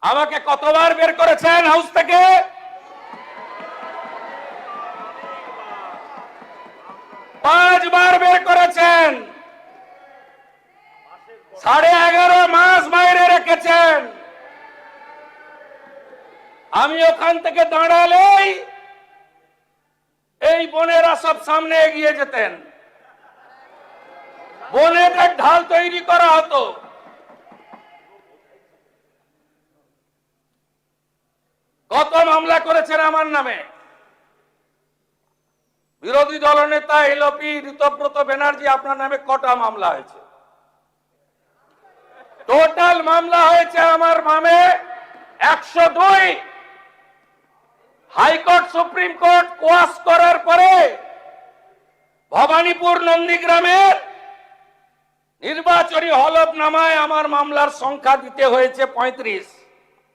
আমাকে কতবার বের করেছেন হাউস থেকে? 5 বার বের করেছেন। 11.5 মাস বাইরে রেখেছেন। আমি ওখান থেকে দাঁড়ালেই এই বোনেরা সব সামনে এগিয়ে যেতেন, বোনেদের ঢাল তৈরি করা হতো। কত মামলা করেছেন আমার নামে? বিরোধী দলনেতা এলপি ঋতব্রত ব্যানার্জি, আপনার নামে কটা মামলা হয়েছে? টোটাল মামলা হয়েছে আমার নামে 102। হাইকোর্ট সুপ্রিম কোর্ট কোয়াশ করার পরে ভবানীপুর নন্দীগ্রামের নির্বাচনী হলফনামায় আমার মামলার সংখ্যা দিতে হয়েছে 35।